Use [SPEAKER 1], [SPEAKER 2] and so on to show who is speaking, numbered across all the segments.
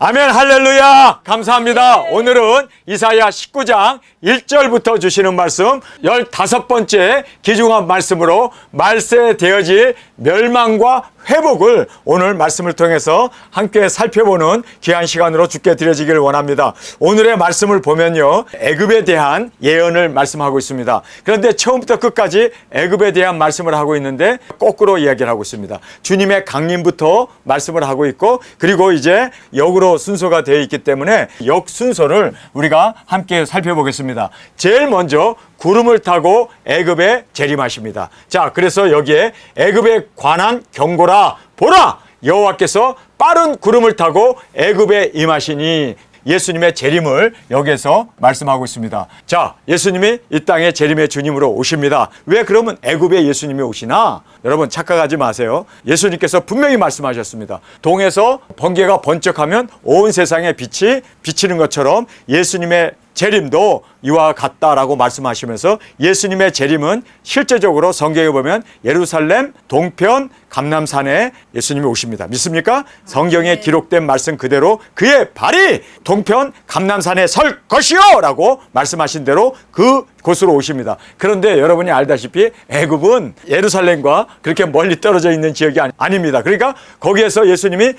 [SPEAKER 1] 아멘. 할렐루야. 감사합니다. 오늘은 이사야 19장 1절부터 주시는 말씀 15번째 귀중한 말씀으로 말세되어질 멸망과 회복을 오늘 말씀을 통해서 함께 살펴보는 귀한 시간으로 주께 드려지길 원합니다. 오늘의 말씀을 보면요, 애굽에 대한 예언을 말씀하고 있습니다. 그런데 처음부터 끝까지 애굽에 대한 말씀을 하고 있는데 거꾸로 이야기를 하고 있습니다. 주님의 강림부터 말씀을 하고 있고, 그리고 이제 역으로 순서가 되어 있기 때문에 역 순서를 우리가 함께 살펴보겠습니다. 제일 먼저 구름을 타고 애굽에 재림하십니다. 자, 그래서 여기에 애굽에 관한 경고라. 보라, 여호와께서 빠른 구름을 타고 애굽에 임하시니, 예수님의 재림을 여기에서 말씀하고 있습니다. 자, 예수님이 이 땅에 재림의 주님으로 오십니다. 왜 그러면 애굽에 예수님이 오시나? 여러분 착각하지 마세요. 예수님께서 분명히 말씀하셨습니다. 동에서 번개가 번쩍하면 온 세상에 빛이 비치는 것처럼 예수님의 재림도 이와 같다라고 말씀하시면서, 예수님의 재림은 실제적으로 성경에 보면 예루살렘 동편 감람산에 예수님이 오십니다. 믿습니까? 성경에 기록된 말씀 그대로 그의 발이 동편 감람산에 설 것이요 라고 말씀하신 대로 그곳으로 오십니다. 그런데 여러분이 알다시피 애굽은 예루살렘과 그렇게 멀리 떨어져 있는 지역이 아닙니다. 그러니까 거기에서 예수님이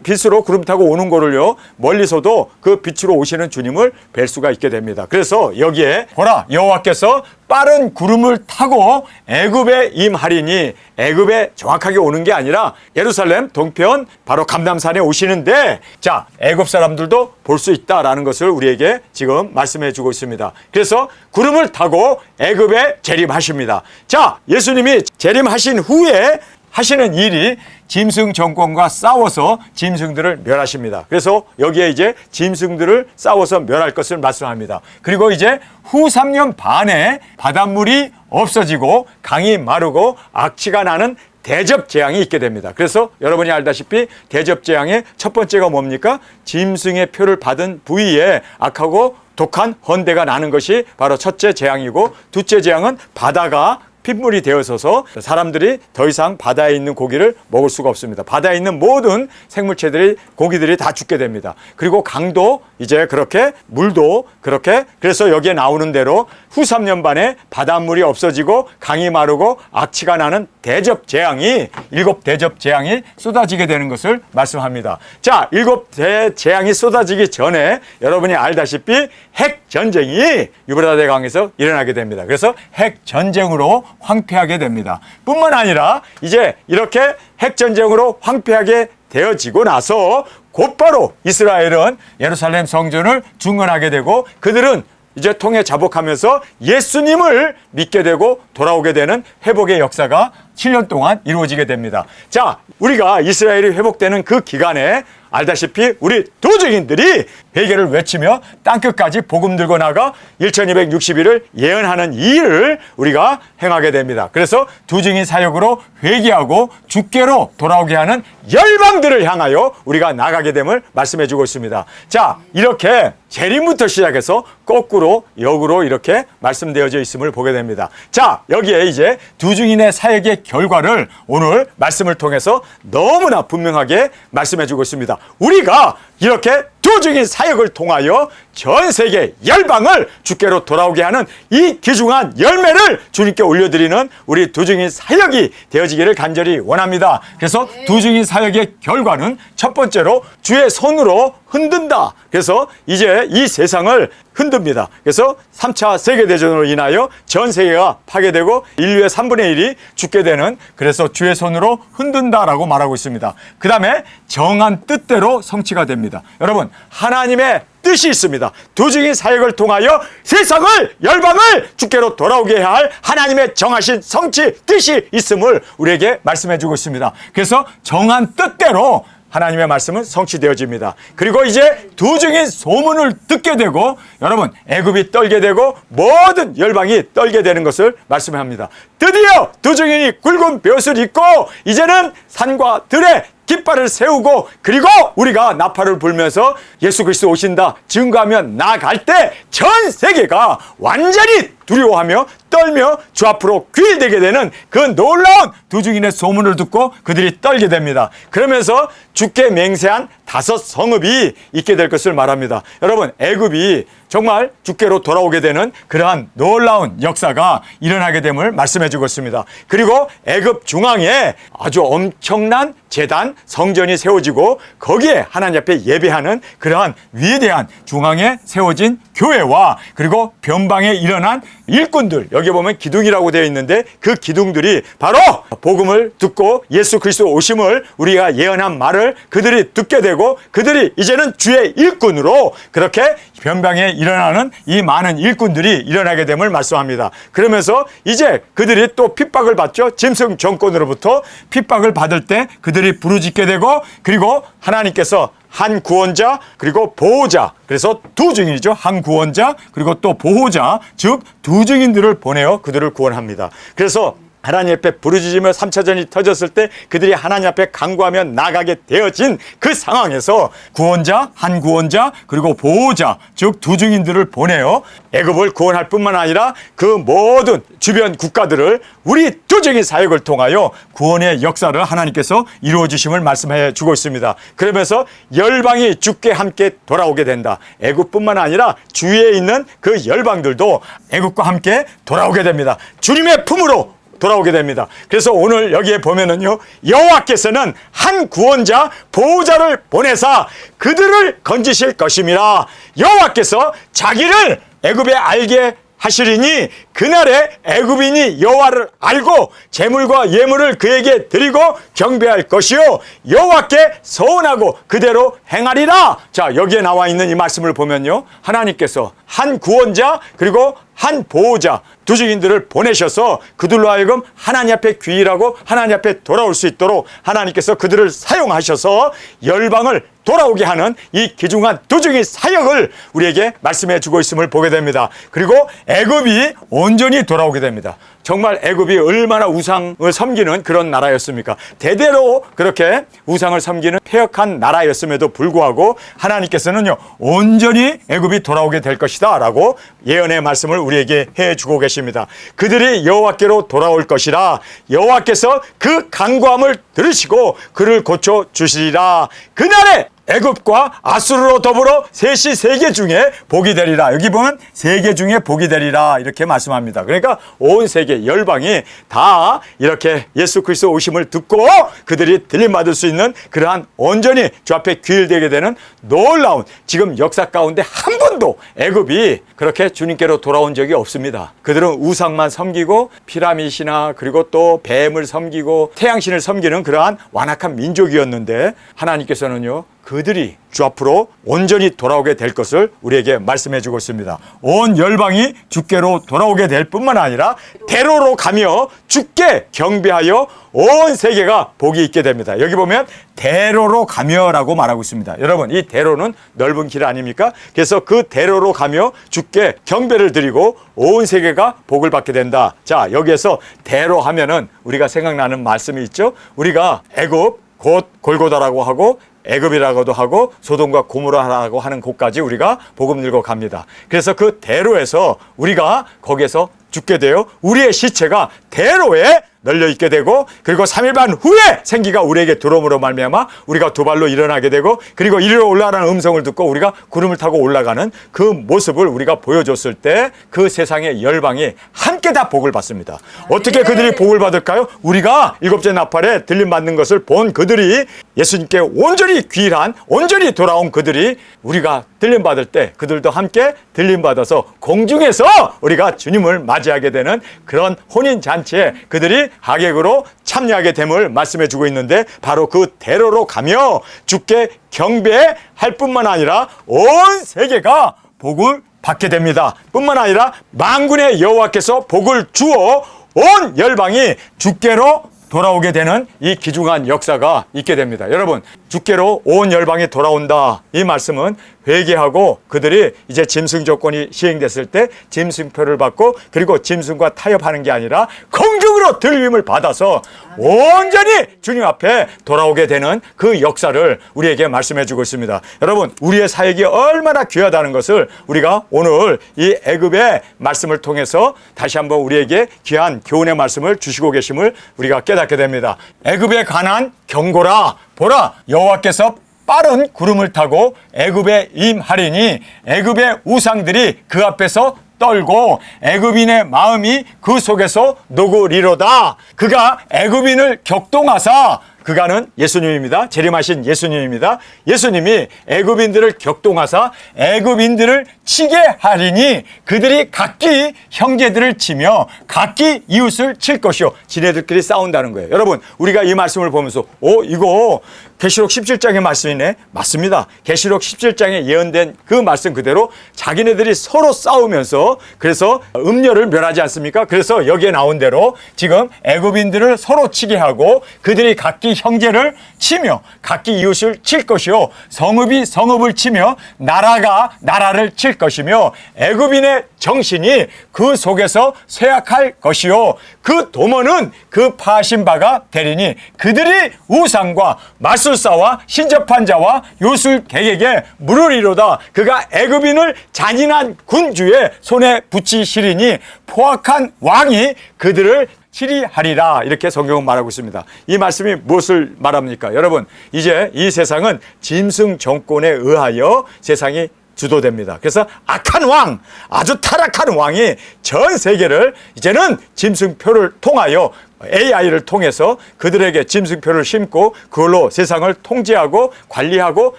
[SPEAKER 1] 빛으로 구름 타고 오는 거를요, 멀리서도 그 빛으로 오시는 주님을 뵐 수가 있게 됩니다. 그래서 여기에 보라, 여호와께서 빠른 구름을 타고 애굽에 임하리니, 애굽에 정확하게 오는 게 아니라 예루살렘 동편 바로 감람산에 오시는데, 자, 애굽 사람들도 볼 수 있다라는 것을 우리에게 지금 말씀해 주고 있습니다. 그래서 구름을 타고 애굽에 재림하십니다. 자, 예수님이 재림하신 후에 하시는 일이 짐승 정권과 싸워서 짐승들을 멸하십니다. 그래서 여기에 이제 짐승들을 싸워서 멸할 것을 말씀합니다. 그리고 이제 후 3년 반에 바닷물이 없어지고 강이 마르고 악취가 나는 대접재앙이 있게 됩니다. 그래서 여러분이 알다시피 대접재앙의 첫 번째가 뭡니까? 짐승의 표를 받은 부위에 악하고 독한 헌대가 나는 것이 바로 첫째 재앙이고, 둘째 재앙은 바다가 핏물이 되어서서 사람들이 더 이상 바다에 있는 고기를 먹을 수가 없습니다. 바다에 있는 모든 생물체들이, 고기들이 다 죽게 됩니다. 그리고 강도 이제 그렇게, 물도 그렇게, 그래서 여기에 나오는 대로 후 3년 반에 바닷물이 없어지고 강이 마르고 악취가 나는 대접재앙이, 7대접재앙이 쏟아지게 되는 것을 말씀합니다. 자, 7대재앙이 쏟아지기 전에 여러분이 알다시피 핵전쟁이 유브라데 강에서 일어나게 됩니다. 그래서 핵전쟁으로 황폐하게 됩니다. 뿐만 아니라 이제 이렇게 핵전쟁으로 황폐하게 되어지고 나서 곧바로 이스라엘은 예루살렘 성전을 중건하게 되고, 그들은 이제 통해 자복하면서 예수님을 믿게 되고 돌아오게 되는 회복의 역사가 7년 동안 이루어지게 됩니다. 자, 우리가 이스라엘이 회복되는 그 기간에 알다시피 우리 도적인들이 회개를 외치며 땅끝까지 복음 들고 나가 1260일을 예언하는 이 일을 우리가 행하게 됩니다. 그래서 두증인 사역으로 회개하고 주께로 돌아오게 하는 열방들을 향하여 우리가 나가게 됨을 말씀해 주고 있습니다. 자, 이렇게 재림부터 시작해서 거꾸로 역으로 이렇게 말씀되어져 있음을 보게 됩니다. 자, 여기에 이제 두증인의 사역의 결과를 오늘 말씀을 통해서 너무나 분명하게 말씀해 주고 있습니다. 우리가 이렇게 두증인 사역을 통하여 전 세계 열방을 주께로 돌아오게 하는 이 귀중한 열매를 주님께 올려드리는 우리 두증인 사역이 되어지기를 간절히 원합니다. 그래서 두증인 사역의 결과는 첫 번째로 주의 손으로 흔든다. 그래서 이제 이 세상을 흔듭니다. 그래서 3차 세계대전으로 인하여 전 세계가 파괴되고 인류의 3분의 1이 죽게 되는, 그래서 주의 손으로 흔든다라고 말하고 있습니다. 그 다음에 정한 뜻대로 성취가 됩니다. 여러분, 하나님의 뜻이 있습니다. 두증인 사역을 통하여 세상을, 열방을 주께로 돌아오게 할 하나님의 정하신 성취 뜻이 있음을 우리에게 말씀해 주고 있습니다. 그래서 정한 뜻대로 하나님의 말씀은 성취되어집니다. 그리고 이제 두증인 소문을 듣게 되고, 여러분, 애굽이 떨게 되고 모든 열방이 떨게 되는 것을 말씀합니다. 드디어 두증인이 굵은 벼슬 입고 이제는 산과 들에 깃발을 세우고, 그리고 우리가 나팔을 불면서 예수 그리스도 오신다 증거하며 나아갈 때 전 세계가 완전히 두려워하며 떨며 주 앞으로 귀일되게 되는 그 놀라운 두 증인의 소문을 듣고 그들이 떨게 됩니다. 그러면서 주께 맹세한 5 성읍이 있게 될 것을 말합니다. 여러분, 애굽이 정말 주께로 돌아오게 되는 그러한 놀라운 역사가 일어나게 됨을 말씀해 주고 있습니다. 그리고 애굽 중앙에 아주 엄청난 제단, 성전이 세워지고 거기에 하나님 앞에 예배하는 그러한 위대한 중앙에 세워진 교회와 그리고 변방에 일어난 일꾼들, 여기 보면 기둥이라고 되어 있는데 그 기둥들이 바로 복음을 듣고 예수 그리스도 오심을 우리가 예언한 말을 그들이 듣게 되고 그들이 이제는 주의 일꾼으로 그렇게 변방에 일어나는 이 많은 일꾼들이 일어나게 됨을 말씀합니다. 그러면서 이제 그들이 또 핍박을 받죠. 짐승 정권으로부터 핍박을 받을 때 그들이 부르짖게 되고 그리고 하나님께서 한 구원자 그리고 보호자, 그래서 두 증인이죠. 한 구원자 그리고 또 보호자, 즉 두 증인들을 보내어 그들을 구원합니다. 그래서 하나님 앞에 부르짖으며 3차전이 터졌을 때 그들이 하나님 앞에 간구하며 나가게 되어진 그 상황에서 구원자, 한 구원자 그리고 보호자, 즉 두 증인들을 보내어 애굽을 구원할 뿐만 아니라 그 모든 주변 국가들을 우리 두 증인 사역을 통하여 구원의 역사를 하나님께서 이루어 주심을 말씀해 주고 있습니다. 그러면서 열방이 주께 함께 돌아오게 된다. 애굽뿐만 아니라 주위에 있는 그 열방들도 애굽과 함께 돌아오게 됩니다. 주님의 품으로 돌아오게 됩니다. 그래서 오늘 여기에 보면은요, 여호와께서는 한 구원자 보호자를 보내사 그들을 건지실 것임이라. 여호와께서 자기를 애굽에 알게 하시리니 그날에 애굽인이 여호와를 알고 재물과 예물을 그에게 드리고 경배할 것이요 여호와께 서원하고 그대로 행하리라. 자, 여기에 나와 있는 이 말씀을 보면요, 하나님께서 한 구원자 그리고 한 보호자 두 증인들을 보내셔서 그들로 하여금 하나님 앞에 귀일하고 하나님 앞에 돌아올 수 있도록 하나님께서 그들을 사용하셔서 열방을 돌아오게 하는 이 귀중한 두 증인 사역을 우리에게 말씀해 주고 있음을 보게 됩니다. 그리고 애굽이 온전히 돌아오게 됩니다. 정말 애굽이 얼마나 우상을 섬기는 그런 나라였습니까? 대대로 그렇게 우상을 섬기는 폐역한 나라였음에도 불구하고 하나님께서는요, 온전히 애굽이 돌아오게 될 것이다 라고 예언의 말씀을 우리에게 해주고 계십니다. 그들이 여호와께로 돌아올 것이라. 여호와께서 그 간구함을 들으시고 그를 고쳐주시리라. 그날에 애굽과 아수르로 더불어 셋이 세계 중에 복이 되리라. 여기 보면 세계 중에 복이 되리라 이렇게 말씀합니다. 그러니까 온 세계 열방이 다 이렇게 예수 그리스도 오심을 듣고 그들이 들림받을 수 있는 그러한 온전히 주 앞에 귀일되게 되는 놀라운, 지금 역사 가운데 한 번도 애굽이 그렇게 주님께로 돌아온 적이 없습니다. 그들은 우상만 섬기고 피라밋이나 그리고 또 뱀을 섬기고 태양신을 섬기는 그러한 완악한 민족이었는데 하나님께서는요, 그들이 주 앞으로 온전히 돌아오게 될 것을 우리에게 말씀해 주고 있습니다. 온 열방이 주께로 돌아오게 될 뿐만 아니라 대로로 가며 주께 경배하여 온 세계가 복이 있게 됩니다. 여기 보면 대로로 가며라고 말하고 있습니다. 여러분, 이 대로는 넓은 길 아닙니까? 그래서 그 대로로 가며 주께 경배를 드리고 온 세계가 복을 받게 된다. 자, 여기에서 대로 하면은 우리가 생각나는 말씀이 있죠. 우리가 애굽 곧 골고다라고 하고 애굽이라고도 하고 소돔과 고모라라고 하는 곳까지 우리가 복음 들고 갑니다. 그래서 그 대로에서 우리가 거기에서 죽게 되어 우리의 시체가 대로에 널려 있게 되고 그리고 3일 반 후에 생기가 우리에게 들어옴으로 말미암아 우리가 두 발로 일어나게 되고 그리고 이리로 올라가는 음성을 듣고 우리가 구름을 타고 올라가는 그 모습을 우리가 보여줬을 때 그 세상의 열방이 함께 다 복을 받습니다. 어떻게 그들이 복을 받을까요? 우리가 일곱째 나팔에 들림받는 것을 본 그들이 예수님께 온전히 귀일한 온전히 돌아온 그들이 우리가 들림받을 때 그들도 함께 들림받아서 공중에서 우리가 주님을 맞이하게 되는 그런 혼인잔치에 그들이 하객으로 참여하게 됨을 말씀해 주고 있는데 바로 그 대로로 가며 주께 경배할 뿐만 아니라 온 세계가 복을 받게 됩니다. 뿐만 아니라 만군의 여호와께서 복을 주어 온 열방이 주께로 돌아오게 되는 이 귀중한 역사가 있게 됩니다. 여러분, 주께로 온 열방이 돌아온다. 이 말씀은 회개하고 그들이 이제 짐승 조건이 시행됐을 때 짐승표를 받고 그리고 짐승과 타협하는 게 아니라 공중으로 힘으로 들림을 받아서 온전히 주님 앞에 돌아오게 되는 그 역사를 우리에게 말씀해 주고 있습니다. 여러분, 우리의 사역이 얼마나 귀하다는 것을 우리가 오늘 이 애굽의 말씀을 통해서 다시 한번 우리에게 귀한 교훈의 말씀을 주시고 계심을 우리가 깨닫게 됩니다. 애굽에 관한 경고라. 보라, 여호와께서 빠른 구름을 타고 애굽에 임하리니 애굽의 우상들이 그 앞에서 떨고 애굽인의 마음이 그 속에서 녹으리로다. 그가 애굽인을 격동하사, 그가는 예수님입니다. 재림하신 예수님입니다. 예수님이 애굽인들을 격동하사 애굽인들을 치게 하리니 그들이 각기 형제들을 치며 각기 이웃을 칠 것이요. 지네들끼리 싸운다는 거예요. 여러분, 우리가 이 말씀을 보면서 이거 계시록 17장의 말씀이네. 맞습니다. 계시록 17장에 예언된 그 말씀 그대로 자기네들이 서로 싸우면서 그래서 음녀를 멸하지 않습니까? 그래서 여기에 나온 대로 지금 애굽인들을 서로 치게 하고 그들이 각기 형제를 치며 각기 이웃을 칠 것이요, 성읍이 성읍을 치며 나라가 나라를 칠 것이며 애굽인의 정신이 그 속에서 쇠약할 것이요, 그 도모는 그 파신 바가 되리니 그들이 우상과 마술사와 신접한 자와 요술객에게 물으리로다. 그가 애굽인을 잔인한 군주의 손에 붙이시리니 포악한 왕이 그들을 치리하리라. 이렇게 성경은 말하고 있습니다. 이 말씀이 무엇을 말합니까? 여러분, 이제 이 세상은 짐승 정권에 의하여 세상이 주도됩니다. 그래서 악한 왕, 아주 타락한 왕이 전 세계를 이제는 짐승표를 통하여 AI를 통해서 그들에게 짐승표를 심고 그걸로 세상을 통제하고 관리하고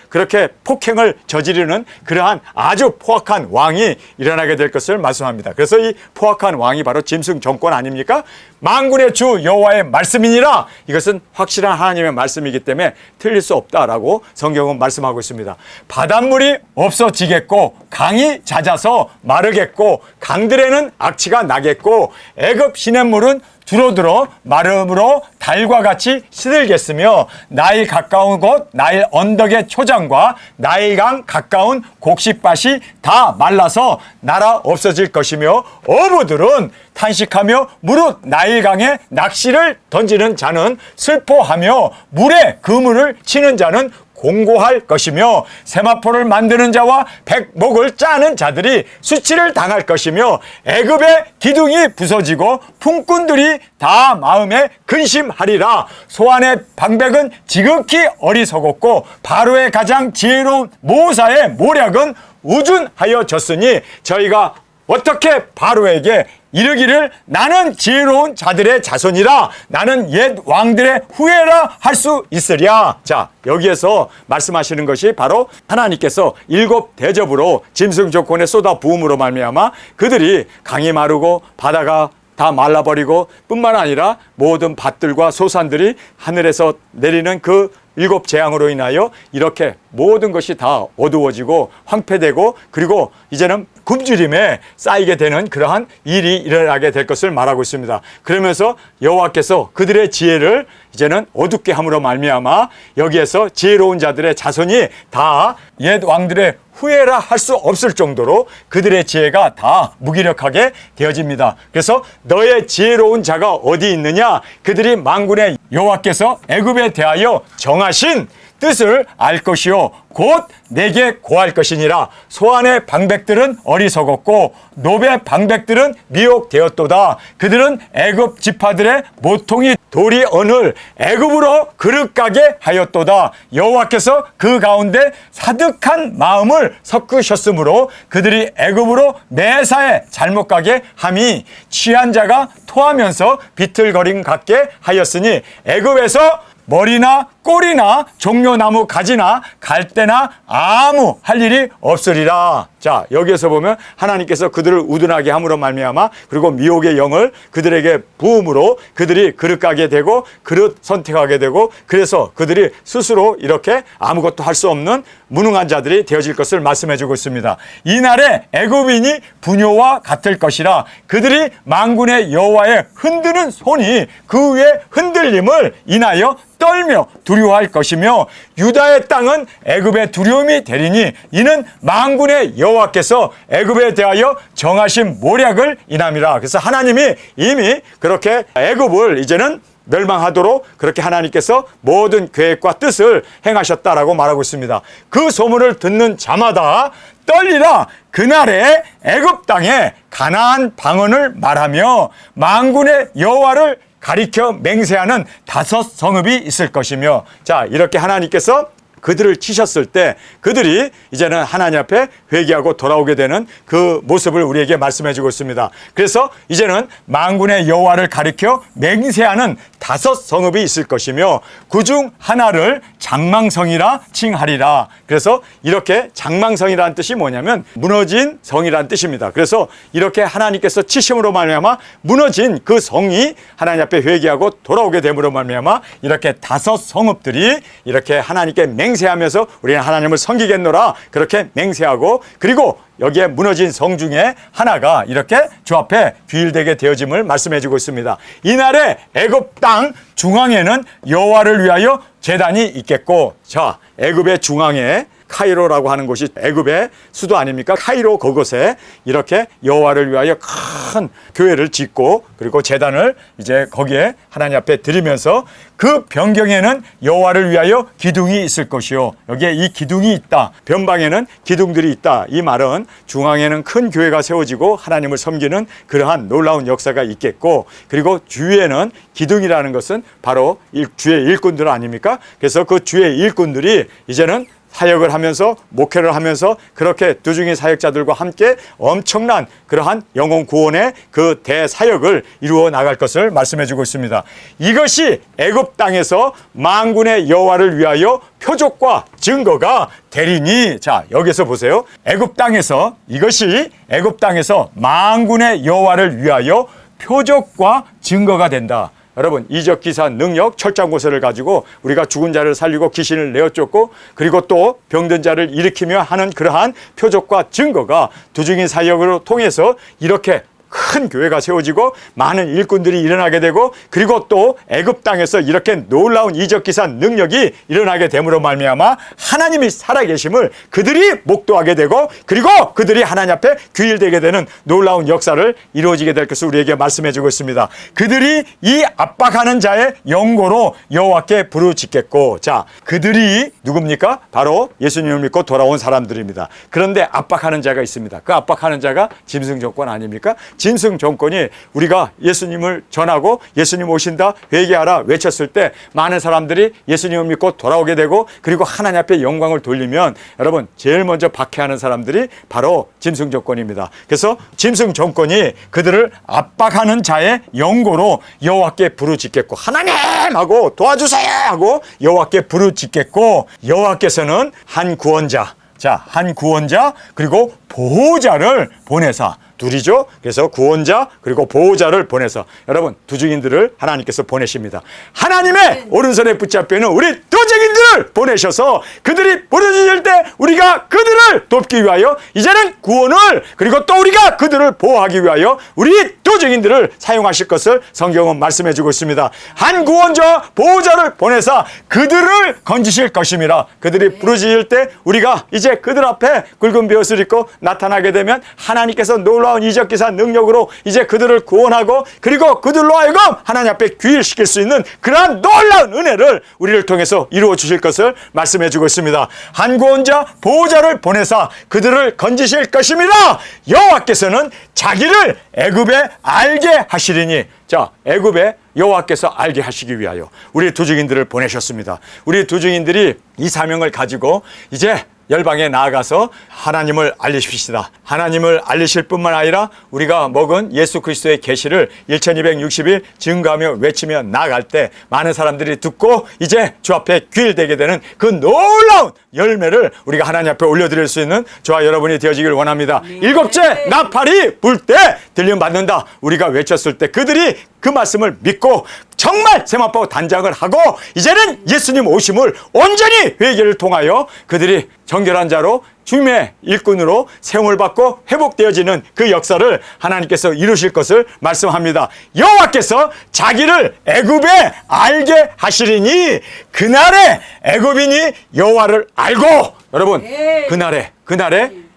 [SPEAKER 1] 그렇게 폭행을 저지르는 그러한 아주 포악한 왕이 일어나게 될 것을 말씀합니다. 그래서 이 포악한 왕이 바로 짐승 정권 아닙니까? 만군의 주 여호와의 말씀이니라. 이것은 확실한 하나님의 말씀이기 때문에 틀릴 수 없다라고 성경은 말씀하고 있습니다. 바닷물이 없어지겠고 강이 잦아서 마르겠고 강들에는 악취가 나겠고 애굽 시냇물은 줄어들어 마름으로 달과 같이 시들겠으며 나일 가까운 곳 나일 언덕의 초장과 나일강 가까운 곡식밭이 다 말라서 나라 없어질 것이며 어부들은 탄식하며 무릇 나일강에 낚시를 던지는 자는 슬퍼하며 물에 그물을 치는 자는 공고할 것이며 세마포를 만드는 자와 백목을 짜는 자들이 수치를 당할 것이며 애굽의 기둥이 부서지고 품꾼들이 다 마음에 근심하리라. 소안의 방백은 지극히 어리석었고 바로의 가장 지혜로운 모사의 모략은 우준하여졌으니 저희가 어떻게 바로에게 이르기를 나는 지혜로운 자들의 자손이라 나는 옛 왕들의 후예라 할 수 있으랴. 자, 여기에서 말씀하시는 것이 바로 하나님께서 7 대접으로 짐승 조건의 쏟아 부음으로 말미암아 그들이 강이 마르고 바다가 다 말라버리고 뿐만 아니라 모든 밭들과 소산들이 하늘에서 내리는 그 7 재앙으로 인하여 이렇게 모든 것이 다 어두워지고 황폐되고 그리고 이제는 굶주림에 쌓이게 되는 그러한 일이 일어나게 될 것을 말하고 있습니다. 그러면서 여호와께서 그들의 지혜를 이제는 어둡게 함으로 말미암아 여기에서 지혜로운 자들의 자손이 다 옛 왕들의 후예라 할 수 없을 정도로 그들의 지혜가 다 무기력하게 되어집니다. 그래서 너의 지혜로운 자가 어디 있느냐? 그들이 만군의 여호와께서 애굽에 대하여 정하신 뜻을 알 것이요 곧 내게 고할 것이니라. 소안의 방백들은 어리석었고 노베 방백들은 미혹되었도다. 그들은 애굽 지파들의 모퉁이 돌이 언을 애굽으로 그릇 가게 하였도다. 여호와께서 그 가운데 사득한 마음을 섞으셨으므로 그들이 애굽으로 매사에 잘못 가게 함이 취한 자가 토하면서 비틀거림 같게 하였으니 애굽에서 머리나 꼬리나 종려나무 가지나 갈대나 아무 할 일이 없으리라. 자, 여기에서 보면 하나님께서 그들을 우둔하게 함으로 말미암아 그리고 미혹의 영을 그들에게 부음으로 그들이 그릇 가게 되고 그릇 선택하게 되고 그래서 그들이 스스로 이렇게 아무것도 할 수 없는 무능한 자들이 되어질 것을 말씀해 주고 있습니다. 이날에 애굽인이 분요와 같을 것이라. 그들이 만군의 여호와의 흔드는 손이 그 위에 흔들림을 인하여 떨며 두려워할 것이며 유다의 땅은 애굽의 두려움이 되리니 이는 만군의 여호와께서 애굽에 대하여 정하신 모략을 인함이라. 그래서 하나님이 이미 그렇게 애굽을 이제는 멸망하도록 그렇게 하나님께서 모든 계획과 뜻을 행하셨다라고 말하고 있습니다. 그 소문을 듣는 자마다 떨리라. 그날에 애굽 땅에 가나안 방언을 말하며 만군의 여호와를 가리켜 맹세하는 5 성읍이 있을 것이며, 자, 이렇게 하나님께서 그들을 치셨을 때 그들이 이제는 하나님 앞에 회개하고 돌아오게 되는 그 모습을 우리에게 말씀해 주고 있습니다. 그래서 이제는 만군의 여호와를 가리켜 맹세하는 5 성읍이 있을 것이며 그중 하나를 장망성이라 칭하리라. 그래서 이렇게 장망성이라는 뜻이 뭐냐면 무너진 성이라는 뜻입니다. 그래서 이렇게 하나님께서 치심으로 말미암아 무너진 그 성이 하나님 앞에 회개하고 돌아오게 됨으로 말미암아 이렇게 5 성읍들이 이렇게 하나님께 맹세하면서 우리는 하나님을 섬기겠노라 그렇게 맹세하고, 그리고 여기에 무너진 성 중에 하나가 이렇게 주 앞에 귀일되게 되어짐을 말씀해 주고 있습니다. 이날에 애굽 땅 중앙에는 여호와를 위하여 제단이 있겠고, 자, 애굽의 중앙에 카이로라고 하는 곳이 애굽의 수도 아닙니까? 카이로, 그곳에 이렇게 여호와를 위하여 큰 교회를 짓고 그리고 제단을 이제 거기에 하나님 앞에 드리면서 그 변경에는 여호와를 위하여 기둥이 있을 것이요. 여기에 이 기둥이 있다. 변방에는 기둥들이 있다. 이 말은 중앙에는 큰 교회가 세워지고 하나님을 섬기는 그러한 놀라운 역사가 있겠고, 그리고 주위에는 기둥이라는 것은 바로 주의 일꾼들 아닙니까? 그래서 그 주의 일꾼들이 이제는 사역을 하면서 목회를 하면서 그렇게 두중이 사역자들과 함께 엄청난 그러한 영혼 구원의 그 대사역을 이루어 나갈 것을 말씀해 주고 있습니다. 이것이 애굽 땅에서 만군의 여호와를 위하여 표적과 증거가 되리니, 자, 여기서 보세요. 애굽 땅에서, 이것이 애굽 땅에서 만군의 여호와를 위하여 표적과 증거가 된다. 여러분, 이적 기사 능력 철장고서를 가지고 우리가 죽은 자를 살리고 귀신을 내어 쫓고 그리고 또 병든 자를 일으키며 하는 그러한 표적과 증거가 두중인 사역으로 통해서 이렇게 큰 교회가 세워지고 많은 일꾼들이 일어나게 되고, 그리고 또 애굽 땅에서 이렇게 놀라운 이적기사 능력이 일어나게 됨으로 말미암아 하나님이 살아계심을 그들이 목도하게 되고, 그리고 그들이 하나님 앞에 귀일되게 되는 놀라운 역사를 이루어지게 될 것을 우리에게 말씀해 주고 있습니다. 그들이 이 압박하는 자의 영고로 여호와께 부르짖겠고, 자, 그들이 누굽니까? 바로 예수님을 믿고 돌아온 사람들입니다. 그런데 압박하는 자가 있습니다. 그 압박하는 자가 짐승 정권 아닙니까? 짐승 정권이 우리가 예수님을 전하고 예수님 오신다 회개하라 외쳤을 때 많은 사람들이 예수님을 믿고 돌아오게 되고, 그리고 하나님 앞에 영광을 돌리면 여러분 제일 먼저 박해하는 사람들이 바로 짐승 정권입니다. 그래서 짐승 정권이 그들을 압박하는 자의 영고로 여호와께 부르짖겠고, 하나님 하고 도와주세요 하고 여호와께 부르짖겠고, 여호와께서는 한 구원자, 자, 한 구원자 그리고 보호자를 보내사, 둘이죠. 그래서 구원자 그리고 보호자를 보내서 여러분 두증인들을 하나님께서 보내십니다. 하나님의 오른손에 붙잡혀 있는 우리 두증인들을 보내셔서 그들이 부르짖을 때 우리가 그들을 돕기 위하여 이제는 구원을, 그리고 또 우리가 그들을 보호하기 위하여 우리 두증인들을 사용하실 것을 성경은 말씀해 주고 있습니다. 한 구원자 보호자를 보내사 그들을 건지실 것임이라. 그들이 부르짖을 때 우리가 이제 그들 앞에 굵은 벼슬 입고 나타나게 되면 하나님께서 놀라운 이적기사 능력으로 이제 그들을 구원하고 그리고 그들로 하여금 하나님 앞에 귀일시킬 수 있는 그러한 놀라운 은혜를 우리를 통해서 이루어 주실 것을 말씀해 주고 있습니다. 한 구원자 보호자를 보내사 그들을 건지실 것임이라. 여호와께서는 자기를 애굽에 알게 하시리니, 자, 애굽에 여호와께서 알게 하시기 위하여 우리 두증인들을 보내셨습니다. 우리 두증인들이 이 사명을 가지고 이제 열방에 나아가서 하나님을 알리십시다. 하나님을 알리실 뿐만 아니라 우리가 먹은 예수 그리스도의 계시를 1260일 증거하며 외치며 나아갈 때 많은 사람들이 듣고 이제 주 앞에 귀일되게 되는 그 놀라운 열매를 우리가 하나님 앞에 올려드릴 수 있는 저와 여러분이 되어지길 원합니다. 네. 7째 나팔이 불 때 들림 받는다 우리가 외쳤을 때 그들이 그 말씀을 믿고 정말 세마포 단장을 하고 이제는 예수님 오심을 온전히 회개를 통하여 그들이 정결한 자로 주님의 일꾼으로 세움을 받고 회복되어지는 그 역사를 하나님께서 이루실 것을 말씀합니다. 여호와께서 자기를 애굽에 알게 하시리니 그날에 애굽인이 여호와를 알고, 여러분, 그날에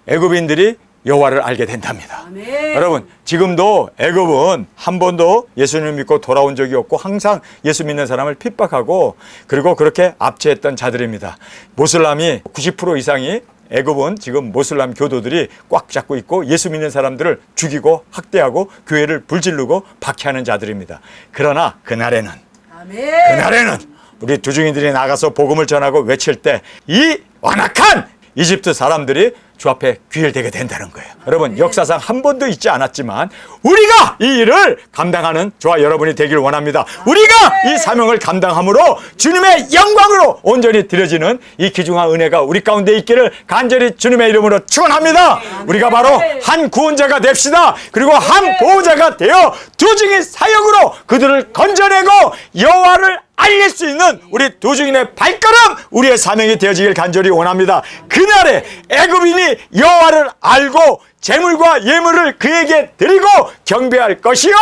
[SPEAKER 1] 애굽인들이 여호와를 알게 된답니다.
[SPEAKER 2] 아멘.
[SPEAKER 1] 여러분, 지금도 애굽은 한 번도 예수님을 믿고 돌아온 적이 없고 항상 예수 믿는 사람을 핍박하고 그리고 그렇게 압제했던 자들입니다. 모슬람이 90% 이상이, 애굽은 지금 모슬람 교도들이 꽉 잡고 있고 예수 믿는 사람들을 죽이고 학대하고 교회를 불지르고 박해하는 자들입니다. 그러나 그날에는 우리 두중인들이 나가서 복음을 전하고 외칠 때 이 완악한 이집트 사람들이 주 앞에 귀일되게 된다는 거예요. 여러분, 역사상 한 번도 있지 않았지만 우리가 이 일을 감당하는 저와 여러분이 되길 원합니다. 우리가 이 사명을 감당함으로 주님의 영광으로 온전히 드려지는 이 귀중한 은혜가 우리 가운데 있기를 간절히 주님의 이름으로 축원합니다. 우리가 바로 한 구원자가 됩시다. 그리고 한 보호자가 되어 두중인 사역으로 그들을 건져내고 여호와를 알릴 수 있는 우리 두중인의 발걸음, 우리의 사명이 되어지길 간절히 원합니다. 그날에 애굽인이 여호와를 알고 재물과 예물을 그에게 드리고 경배할 것이요.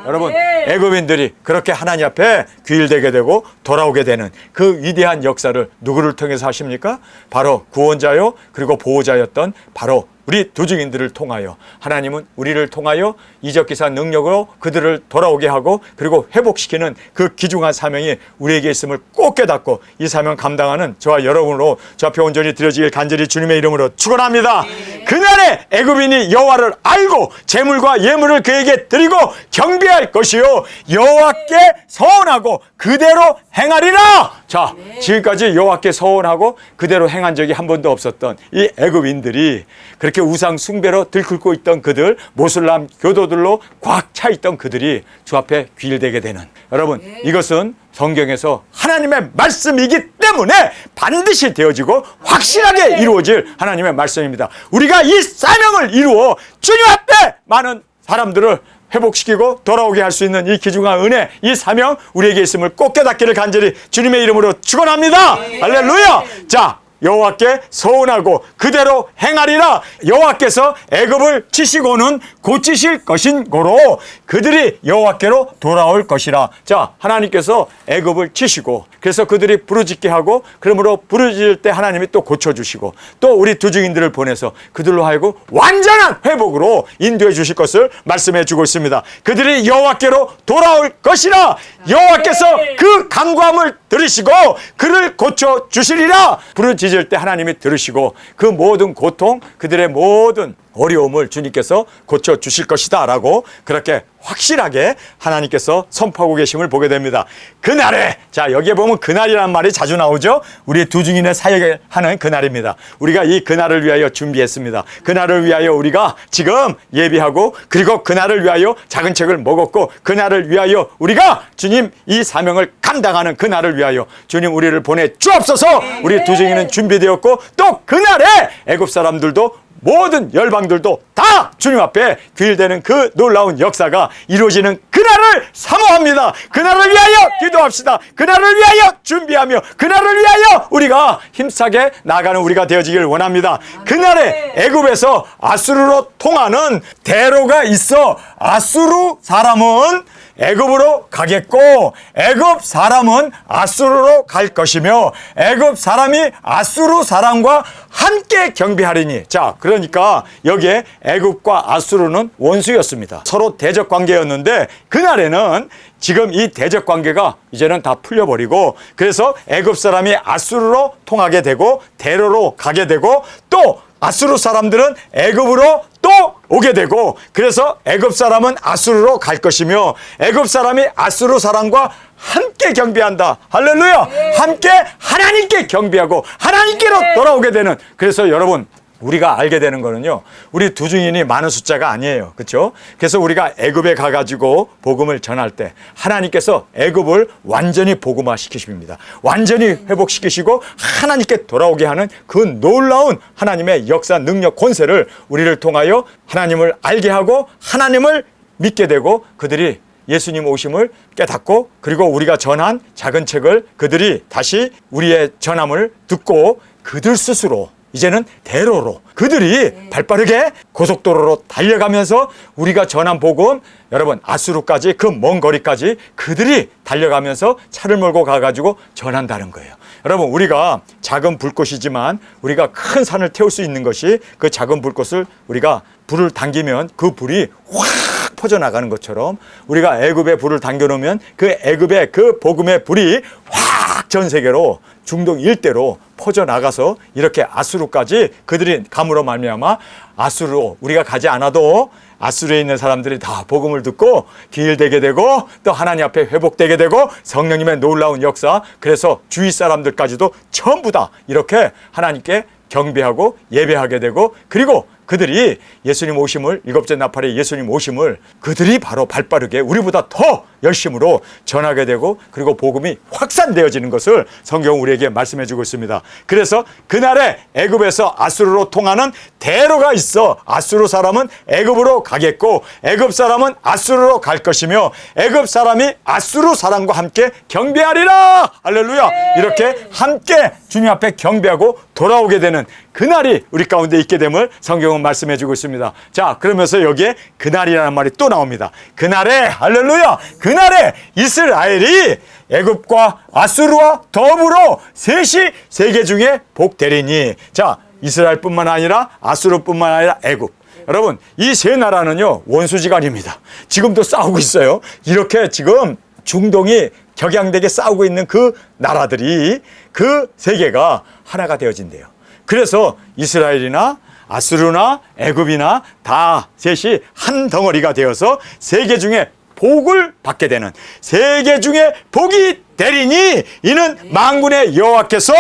[SPEAKER 1] 여러분, 애굽인들이 그렇게 하나님 앞에 귀일되게 되고 돌아오게 되는 그 위대한 역사를 누구를 통해서 하십니까? 바로 구원자요 그리고 보호자였던 바로 우리 두중인들을 통하여 하나님은 우리를 통하여 이적기사 능력으로 그들을 돌아오게 하고 그리고 회복시키는 그 귀중한 사명이 우리에게 있음을 꼭 깨닫고 이 사명 감당하는 저와 여러분으로 저 앞에 온전히 드려지길 간절히 주님의 이름으로 축원합니다. 그날에 애굽인이 여호와를 알고 재물과 예물을 그에게 드리고 경배할 것이요 여호와께 서원하고 그대로 행하리라. 자, 지금까지 여호와께 서원하고 그대로 행한 적이 한 번도 없었던 이 애굽인들이 그렇게 우상 숭배로 들끓고 있던 그들, 모슬람 교도들로 꽉 차 있던 그들이 주 앞에 귀일되게 되는, 여러분, 이것은 성경에서 하나님의 말씀이기 때문에 반드시 되어지고 확실하게 이루어질 하나님의 말씀입니다. 우리가 이 사명을 이루어 주님 앞에 많은 사람들을 회복시키고 돌아오게 할 수 있는 이 귀중한 은혜, 이 사명 우리에게 있음을 꼭 깨닫기를 간절히 주님의 이름으로 축원합니다. 할렐루야. 자, 여호와께 서원하고 그대로 행하리라. 여호와께서 애굽을 치시고는 고치실 것인 고로 그들이 여호와께로 돌아올 것이라. 자, 하나님께서 애굽을 치시고 그래서 그들이 부르짖게 하고 그러므로 부르짖을 때 하나님이 또 고쳐주시고 또 우리 두중인들을 보내서 그들로 하여금 완전한 회복으로 인도해 주실 것을 말씀해 주고 있습니다. 그들이 여호와께로 돌아올 것이라. 여호와께서 그 간구함을 들으시고 그를 고쳐주시리라. 부르짖을 때 하나님이 들으시고 그 모든 고통, 그들의 모든 어려움을 주님께서 고쳐주실 것이다 라고 그렇게 확실하게 하나님께서 선포하고 계심을 보게 됩니다. 그날에, 자, 여기에 보면 그날이라는 말이 자주 나오죠. 우리 두중인의 사역을 하는 그날입니다. 우리가 이 그날을 위하여 준비했습니다. 그날을 위하여 우리가 지금 예비하고 그리고 그날을 위하여 작은 책을 먹었고 그날을 위하여 우리가 주님 이 사명을 감당하는 그날을 위하여 주님 우리를 보내 주옵소서. 우리 두중인은 준비되었고 또 그날에 애굽 사람들도 모든 열방들도 다 주님 앞에 귀일되는 그 놀라운 역사가 이루어지는 그날을 사모합니다. 그날을 위하여 기도합시다. 그날을 위하여 준비하며 그날을 위하여 우리가 힘차게 나가는 우리가 되어지길 원합니다. 그날에 애굽에서 아수르로 통하는 대로가 있어 아수르 사람은 애굽으로 가겠고 애굽 사람은 아수르로 갈 것이며 애굽 사람이 아수르 사람과 함께 경배하리니. 자, 그러니까 여기에 애굽과 아수르는 원수였습니다. 서로 대적 관계였는데 그날에는 지금 이 대적 관계가 이제는 다 풀려버리고 그래서 애굽 사람이 아수르로 통하게 되고 대로로 가게 되고 또 아수르 사람들은 애굽으로 또 오게 되고 그래서 애굽 사람은 아수르로 갈 것이며 애굽 사람이 아수르 사람과 함께 경배한다. 할렐루야. 함께 하나님께 경배하고 하나님께로 돌아오게 되는. 그래서 여러분 우리가 알게 되는 거는요, 우리 두중인이 많은 숫자가 아니에요. 그렇죠? 그래서 우리가 애굽에 가가지고 복음을 전할 때 하나님께서 애굽을 완전히 복음화 시키십니다. 완전히 회복시키시고 하나님께 돌아오게 하는 그 놀라운 하나님의 역사, 능력, 권세를 우리를 통하여 하나님을 알게 하고 하나님을 믿게 되고 그들이 예수님 오심을 깨닫고 그리고 우리가 전한 작은 책을 그들이 다시 우리의 전함을 듣고 그들 스스로 이제는 대로로 그들이 발빠르게 고속도로로 달려가면서 우리가 전한 복음, 여러분 아수르까지 그 먼 거리까지 그들이 달려가면서 차를 몰고 가가지고 전한다는 거예요. 여러분 우리가 작은 불꽃이지만 우리가 큰 산을 태울 수 있는 것이 그 작은 불꽃을 우리가 불을 당기면 그 불이 확 퍼져나가는 것처럼 우리가 애굽에 불을 당겨놓으면 그 애굽의 그 복음의 불이 확 전 세계로 중동 일대로 퍼져나가서 이렇게 아수르까지 그들이 감으로 말미암아 아수르로 우리가 가지 않아도 아수르에 있는 사람들이 다 복음을 듣고 기일되게 되고 또 하나님 앞에 회복되게 되고 성령님의 놀라운 역사, 그래서 주위 사람들까지도 전부 다 이렇게 하나님께 경배하고 예배하게 되고, 그리고 그들이 예수님 오심을, 일곱째 나팔의 예수님 오심을 그들이 바로 발빠르게 우리보다 더 열심으로 전하게 되고, 그리고 복음이 확산되어지는 것을 성경은 우리에게 말씀해 주고 있습니다. 그래서 그날에 애굽에서 아수르로 통하는 대로가 있어 아수르 사람은 애굽으로 가겠고 애굽 사람은 아수르로 갈 것이며 애굽 사람이 아수르 사람과 함께 경배하리라. 할렐루야. 이렇게 함께 주님 앞에 경배하고 돌아오게 되는 그날이 우리 가운데 있게 됨을 성경은 말씀해 주고 있습니다. 자, 그러면서 여기에 그날이라는 말이 또 나옵니다. 그날에, 할렐루야, 그날에 이스라엘이 애굽과 아수르와 더불어 셋이 세계 중에 복되리니. 자, 이스라엘뿐만 아니라 아수르뿐만 아니라 애굽, 여러분 이 세 나라는요 원수지간입니다. 지금도 싸우고 있어요. 이렇게 지금 중동이 격양되게 싸우고 있는 그 나라들이, 그 세계가 하나가 되어진대요. 그래서 이스라엘이나 아수르나 애굽이나 다 셋이 한 덩어리가 되어서 세계 중에 복을 받게 되는, 세계 중에 복이 되리니 이는 만군의 여호와께서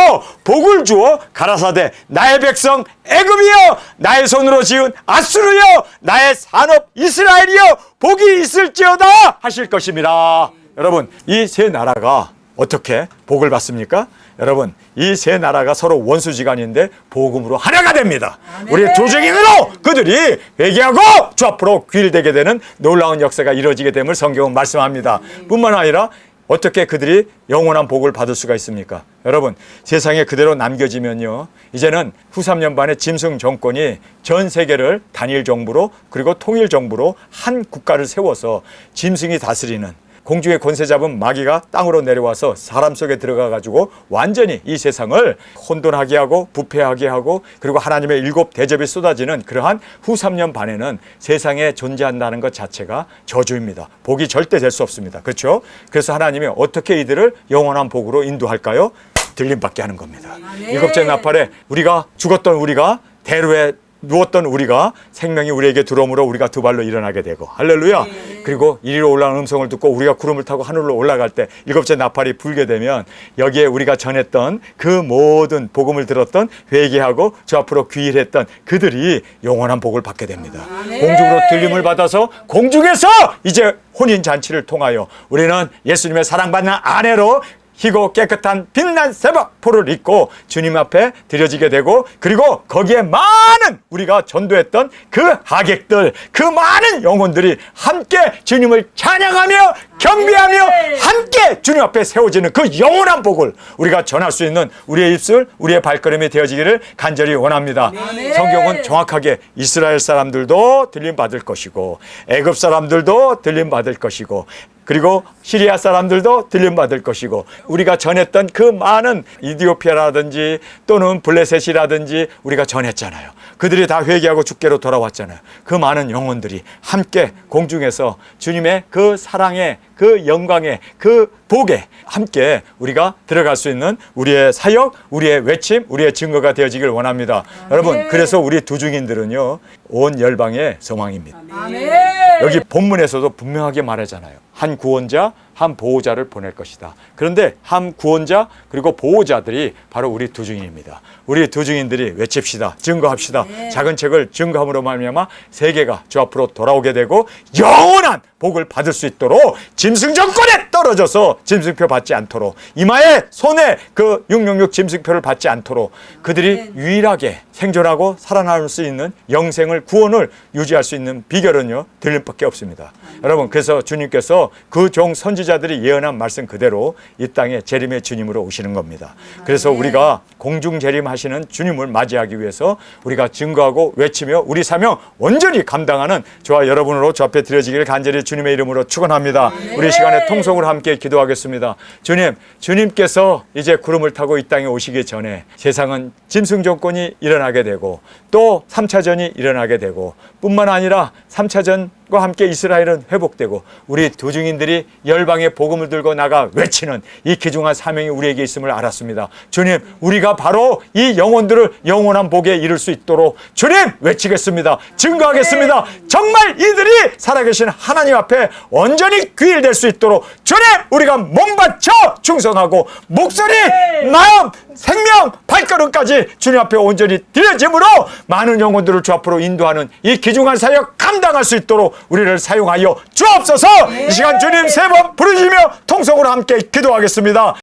[SPEAKER 1] 복을 주어 가라사대 나의 백성 애굽이여, 나의 손으로 지은 아수르여, 나의 산업 이스라엘이여, 복이 있을지어다 하실 것입니다. 여러분 이 세 나라가 어떻게 복을 받습니까? 여러분 이 세 나라가 서로 원수지간인데 복음으로 하나가 됩니다. 우리의 조직인으로 그들이 회개하고 주 앞으로 귀일되게 되는 놀라운 역사가 이루어지게 됨을 성경은 말씀합니다. 뿐만 아니라 어떻게 그들이 영원한 복을 받을 수가 있습니까? 여러분 세상에 그대로 남겨지면요 이제는 후 3년 반의 짐승 정권이 전 세계를 단일 정부로 그리고 통일 정부로 한 국가를 세워서 짐승이 다스리는, 공중의 권세 잡은 마귀가 땅으로 내려와서 사람 속에 들어가 가지고 완전히 이 세상을 혼돈하게 하고 부패하게 하고, 그리고 하나님의 일곱 대접이 쏟아지는 그러한 후 3년 반에는 세상에 존재한다는 것 자체가 저주입니다. 복이 절대 될 수 없습니다. 그렇죠? 그래서 하나님이 어떻게 이들을 영원한 복으로 인도할까요? 들림받게 하는 겁니다. 일곱째 나팔에 우리가 죽었던 우리가 대로에 누웠던 우리가 생명이 우리에게 들어오므로 우리가 두 발로 일어나게 되고, 할렐루야. 그리고 이리로 올라오는 음성을 듣고 우리가 구름을 타고 하늘로 올라갈 때 일곱째 나팔이 불게 되면 여기에 우리가 전했던 그 모든 복음을 들었던, 회개하고 주 앞으로 귀일했던 그들이 영원한 복을 받게 됩니다. 공중으로 들림을 받아서 공중에서 이제 혼인잔치를 통하여 우리는 예수님의 사랑받는 아내로 희고 깨끗한 빛난 세바포를 입고 주님 앞에 드려지게 되고, 그리고 거기에 많은 우리가 전도했던 그 하객들, 그 많은 영혼들이 함께 주님을 찬양하며 경배하며 함께 주님 앞에 세워지는 그 영원한 복을 우리가 전할 수 있는 우리의 입술, 우리의 발걸음이 되어지기를 간절히 원합니다. 성경은 정확하게 이스라엘 사람들도 들림 받을 것이고 애굽 사람들도 들림 받을 것이고 그리고 시리아 사람들도 들림받을 것이고, 우리가 전했던 그 많은 이디오피아라든지 또는 블레셋이라든지 우리가 전했잖아요. 그들이 다 회개하고 주께로 돌아왔잖아요. 그 많은 영혼들이 함께 공중에서 주님의 그 사랑의 그 영광의 그 복에 함께 우리가 들어갈 수 있는 우리의 사역, 우리의 외침, 우리의 증거가 되어지길 원합니다. 여러분 그래서 우리 두중인들은요 온 열방의 소망입니다. 여기 본문에서도 분명하게 말하잖아요. 한 구원자, 한 보호자를 보낼 것이다. 그런데 한 구원자 그리고 보호자들이 바로 우리 두중인입니다. 우리 두중인들이 외칩시다. 증거합시다. 작은 책을 증거함으로 말미암아 세계가 주 앞으로 돌아오게 되고 영원한 복을 받을 수 있도록 짐승 정권에 떨어져서 짐승표 받지 않도록, 이마에 손에 그 666 짐승표를 받지 않도록 그들이 유일하게 생존하고 살아남을 수 있는 영생을, 구원을 유지할 수 있는 비결은요 들림밖에 없습니다. 여러분 그래서 주님께서 그 종 선지자 선지자들이 예언한 말씀 그대로 이 땅에 재림의 주님으로 오시는 겁니다. 그래서 우리가 공중 재림하시는 주님을 맞이하기 위해서 우리가 증거하고 외치며 우리 사명 온전히 감당하는 저와 여러분으로 주 앞에 드려지기를 간절히 주님의 이름으로 축원합니다. 우리 시간에 통성으로 함께 기도하겠습니다. 주님께서 이제 구름을 타고 이 땅에 오시기 전에 세상은 짐승 정권이 일어나게 되고 또 3차전이 일어나게 되고 뿐만 아니라 3차전과 함께 이스라엘은 회복되고 우리 두 증인들이 열방의 복음을 들고 나가 외치는 이 귀중한 사명이 우리에게 있음을 알았습니다. 주님, 우리가 바로 이 영혼들을 영원한 복에 이룰 수 있도록 주님 외치겠습니다. 증거하겠습니다. 정말 이들이 살아계신 하나님 앞에 온전히 귀일될 수 있도록 주님, 우리가 몸바쳐 충성하고 목소리, 마음, 생명, 발걸음까지 주님 앞에 온전히 드려짐으로 많은 영혼들을 주 앞으로 인도하는 이 귀중한 사역 감당할 수 있도록 우리를 사용하여 주옵소서. 이 시간 주님 세 번 부르시며 통성으로 함께 기도하겠습니다.